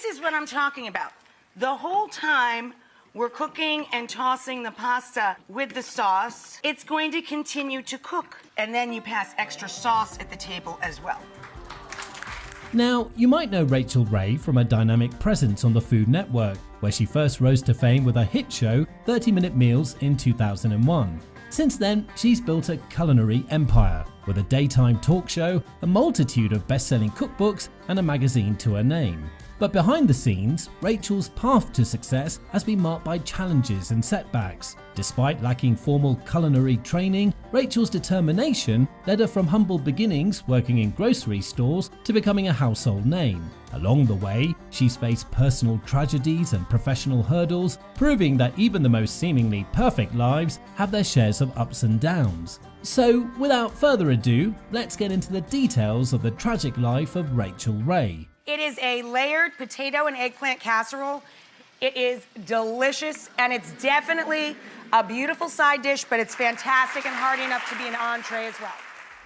this is what I'm talking about. The whole time we're cooking and tossing the pasta with the sauce, it's going to continue to cook. And then you pass extra sauce at the table as well. Now, you might know Rachael Ray from her dynamic presence on the Food Network, where she first rose to fame with her hit show 30-Minute Meals in 2001. Since then, she's built a culinary empire with a daytime talk show, a multitude of best-selling cookbooks, and a magazine to her name. But behind the scenes, Rachael's path to success has been marked by challenges and setbacks. Despite lacking formal culinary training, Rachael's determination led her from humble beginnings working in grocery stores to becoming a household name. Along the way, she's faced personal tragedies and professional hurdles, proving that even the most seemingly perfect lives have their shares of ups and downs. So, without further ado, let's get into the details of the tragic life of Rachael Ray. It is a layered potato and eggplant casserole. It is delicious, and it's definitely a beautiful side dish, but it's fantastic and hearty enough to be an entree as well.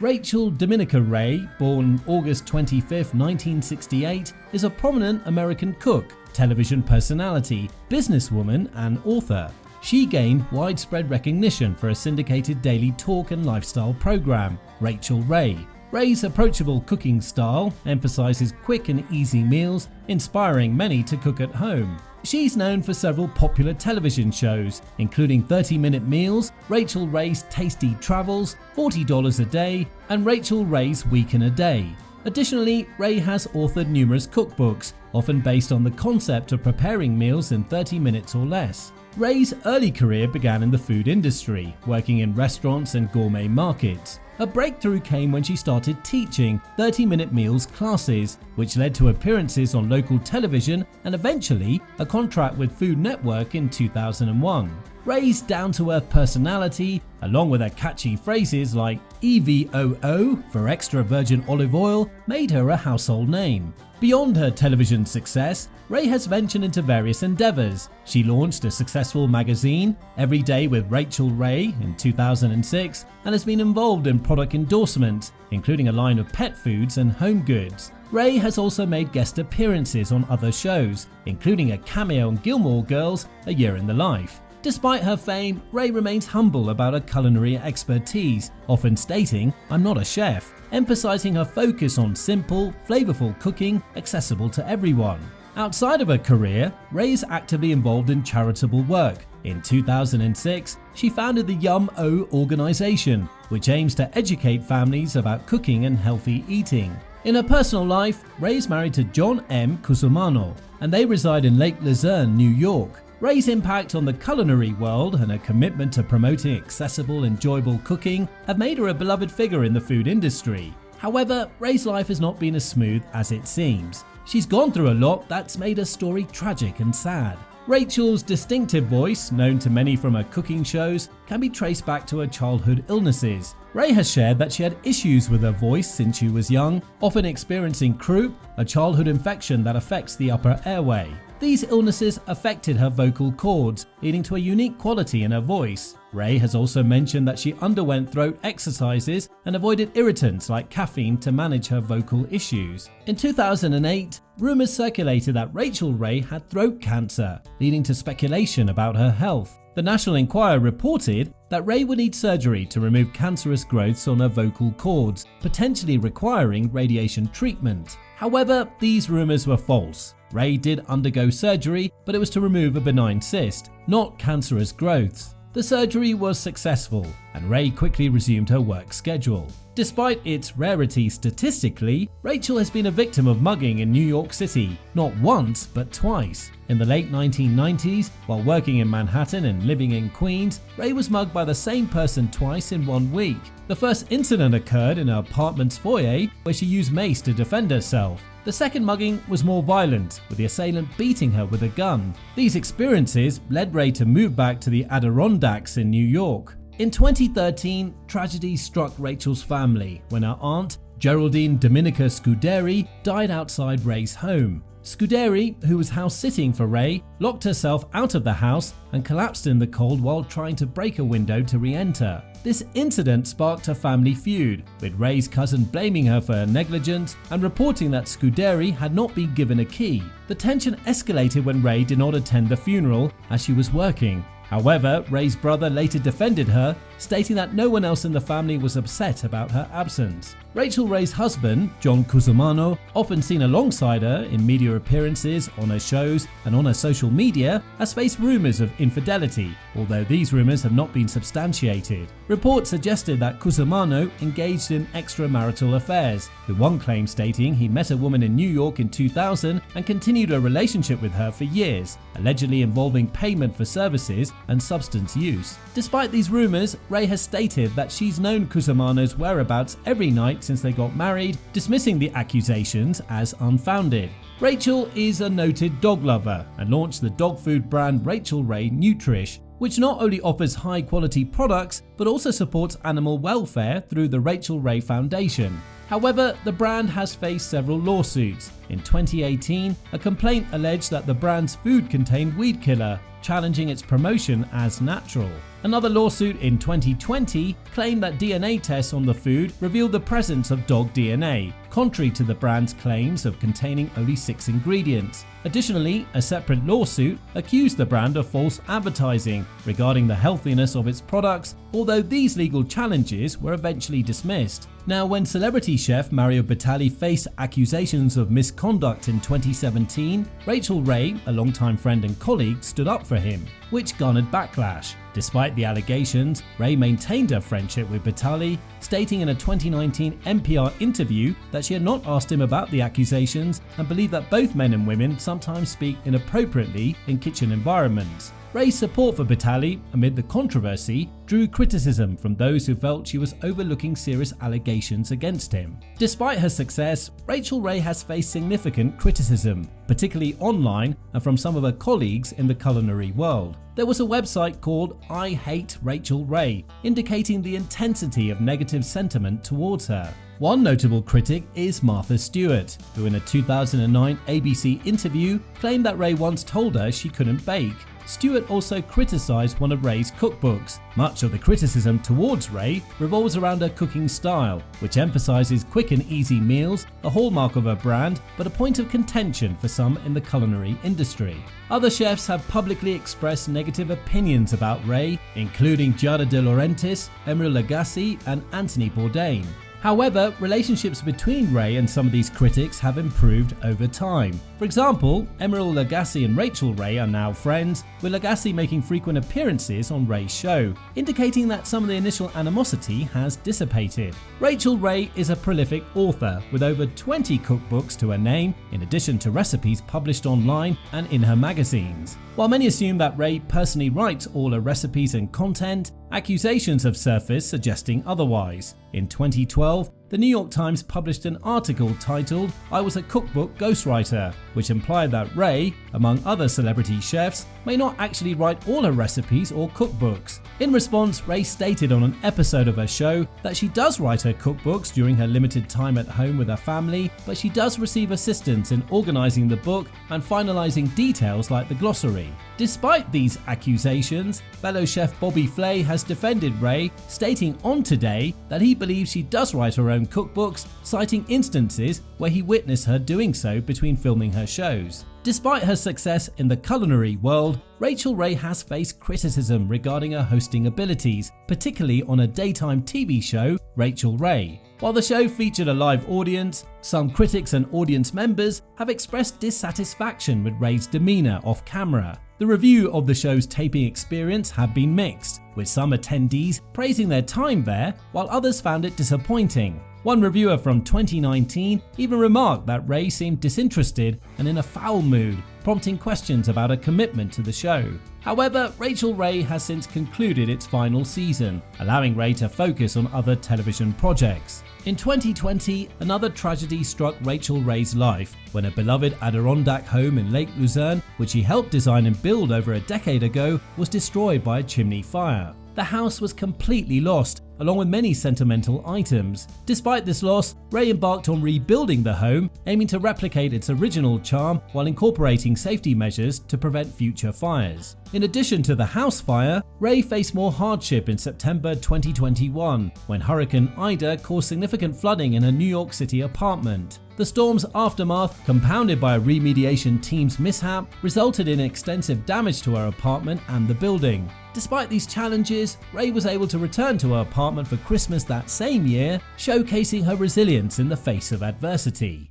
Rachael Dominica Ray, born August 25, 1968, is a prominent American cook, television personality, businesswoman, and author. She gained widespread recognition for a syndicated daily talk and lifestyle program, Rachael Ray. Ray's approachable cooking style emphasizes quick and easy meals, inspiring many to cook at home. She's known for several popular television shows, including 30-Minute Meals, Rachael Ray's Tasty Travels, $40 a Day, and Rachael Ray's Week in a Day. Additionally, Ray has authored numerous cookbooks, often based on the concept of preparing meals in 30 minutes or less. Ray's early career began in the food industry, working in restaurants and gourmet markets. Her breakthrough came when she started teaching 30-minute meals classes, which led to appearances on local television and eventually a contract with Food Network in 2001. Ray's down-to-earth personality, along with her catchy phrases like EVOO for extra virgin olive oil, made her a household name. Beyond her television success, Ray has ventured into various endeavors. She launched a successful magazine, Every Day with Rachael Ray, in 2006, and has been involved in product endorsements, including a line of pet foods and home goods. Ray has also made guest appearances on other shows, including a cameo on Gilmore Girls, A Year in the Life. Despite her fame, Ray remains humble about her culinary expertise, often stating, "I'm not a chef," emphasizing her focus on simple, flavorful cooking accessible to everyone. Outside of her career, Ray is actively involved in charitable work. In 2006, she founded the Yum-O organization, which aims to educate families about cooking and healthy eating. In her personal life, Ray is married to John M. Cusumano, and they reside in Lake Luzerne, New York. Ray's impact on the culinary world and her commitment to promoting accessible, enjoyable cooking have made her a beloved figure in the food industry. However, Ray's life has not been as smooth as it seems. She's gone through a lot that's made her story tragic and sad. Rachael's distinctive voice, known to many from her cooking shows, can be traced back to her childhood illnesses. Ray has shared that she had issues with her voice since she was young, often experiencing croup, a childhood infection that affects the upper airway. These illnesses affected her vocal cords, leading to a unique quality in her voice. Ray has also mentioned that she underwent throat exercises and avoided irritants like caffeine to manage her vocal issues. In 2008, rumors circulated that Rachael Ray had throat cancer, leading to speculation about her health. The National Enquirer reported that Ray would need surgery to remove cancerous growths on her vocal cords, potentially requiring radiation treatment. However, these rumors were false. Ray did undergo surgery, but it was to remove a benign cyst, not cancerous growths. The surgery was successful, and Ray quickly resumed her work schedule. Despite its rarity statistically, Rachael has been a victim of mugging in New York City, not once but twice. In the late 1990s, while working in Manhattan and living in Queens, Ray was mugged by the same person twice in 1 week. The first incident occurred in her apartment's foyer, where she used mace to defend herself. The second mugging was more violent, with the assailant beating her with a gun. These experiences led Ray to move back to the Adirondacks in New York. In 2013, tragedy struck Rachael's family when her aunt, Geraldine Dominica Scuderi, died outside Ray's home. Scuderi, who was house sitting for Ray, locked herself out of the house and collapsed in the cold while trying to break a window to re-enter. This incident sparked a family feud, with Ray's cousin blaming her for her negligence and reporting that Scuderi had not been given a key. The tension escalated when Ray did not attend the funeral as she was working. However, Ray's brother later defended her, stating that no one else in the family was upset about her absence. Rachael Ray's husband, John Cusimano, often seen alongside her in media appearances, on her shows and on her social media, has faced rumours of infidelity, although these rumours have not been substantiated. Reports suggested that Cusimano engaged in extramarital affairs, with one claim stating he met a woman in New York in 2000 and continued a relationship with her for years, allegedly involving payment for services and substance use. Despite these rumours, Ray has stated that she's known Cusimano's whereabouts every night since they got married, dismissing the accusations as unfounded. Rachael is a noted dog lover and launched the dog food brand Rachael Ray Nutrish, which not only offers high quality products but also supports animal welfare through the Rachael Ray Foundation. However, the brand has faced several lawsuits. In 2018, a complaint alleged that the brand's food contained weed killer, challenging its promotion as natural. Another lawsuit in 2020 claimed that DNA tests on the food revealed the presence of dog DNA, contrary to the brand's claims of containing only 6 ingredients. Additionally, a separate lawsuit accused the brand of false advertising regarding the healthiness of its products, although these legal challenges were eventually dismissed. Now, when celebrity chef Mario Batali faced accusations of misconduct in 2017, Rachael Ray, a longtime friend and colleague, stood up for him, which garnered backlash. Despite the allegations, Ray maintained her friendship with Batali, stating in a 2019 NPR interview that she had not asked him about the accusations and believed that both men and women sometimes speak inappropriately in kitchen environments. Ray's support for Batali amid the controversy drew criticism from those who felt she was overlooking serious allegations against him. Despite her success, Rachael Ray has faced significant criticism, particularly online and from some of her colleagues in the culinary world. There was a website called I Hate Rachael Ray, indicating the intensity of negative sentiment towards her. One notable critic is Martha Stewart, who in a 2009 ABC interview claimed that Ray once told her she couldn't bake. Stewart also criticized one of Ray's cookbooks. Much of the criticism towards Ray revolves around her cooking style, which emphasizes quick and easy meals, a hallmark of her brand, but a point of contention for some in the culinary industry. Other chefs have publicly expressed negative opinions about Ray, including Giada De Laurentiis, Emeril Lagasse, and Anthony Bourdain. However, relationships between Ray and some of these critics have improved over time. For example, Emeril Lagasse and Rachael Ray are now friends, with Lagasse making frequent appearances on Ray's show, indicating that some of the initial animosity has dissipated. Rachael Ray is a prolific author, with over 20 cookbooks to her name, in addition to recipes published online and in her magazines. While many assume that Ray personally writes all her recipes and content, accusations have surfaced suggesting otherwise. In 2012, the New York Times published an article titled "I Was a Cookbook Ghostwriter," which implied that Ray, among other celebrity chefs, may not actually write all her recipes or cookbooks. In response, Ray stated on an episode of her show that she does write her cookbooks during her limited time at home with her family, but she does receive assistance in organizing the book and finalizing details like the glossary. Despite these accusations, fellow chef Bobby Flay has defended Ray, stating on Today that he believes she does write her own cookbooks, citing instances where he witnessed her doing so between filming her shows. Despite her success in the culinary world, Rachael Ray has faced criticism regarding her hosting abilities, particularly on a daytime TV show, Rachael Ray. While the show featured a live audience, some critics and audience members have expressed dissatisfaction with Ray's demeanor off camera. The review of the show's taping experience have been mixed, with some attendees praising their time there, while others found it disappointing. One reviewer from 2019 even remarked that Ray seemed disinterested and in a foul mood, prompting questions about her commitment to the show. However, Rachael Ray has since concluded its final season, allowing Ray to focus on other television projects. In 2020, another tragedy struck Rachael Ray's life when her beloved Adirondack home in Lake Luzerne, which she helped design and build over a decade ago, was destroyed by a chimney fire. The house was completely lost, along with many sentimental items. Despite this loss, Ray embarked on rebuilding the home, aiming to replicate its original charm while incorporating safety measures to prevent future fires. In addition to the house fire, Ray faced more hardship in September 2021 when Hurricane Ida caused significant flooding in a New York City apartment. The storm's aftermath, compounded by a remediation team's mishap, resulted in extensive damage to her apartment and the building. Despite these challenges, Ray was able to return to her apartment for Christmas that same year, showcasing her resilience in the face of adversity.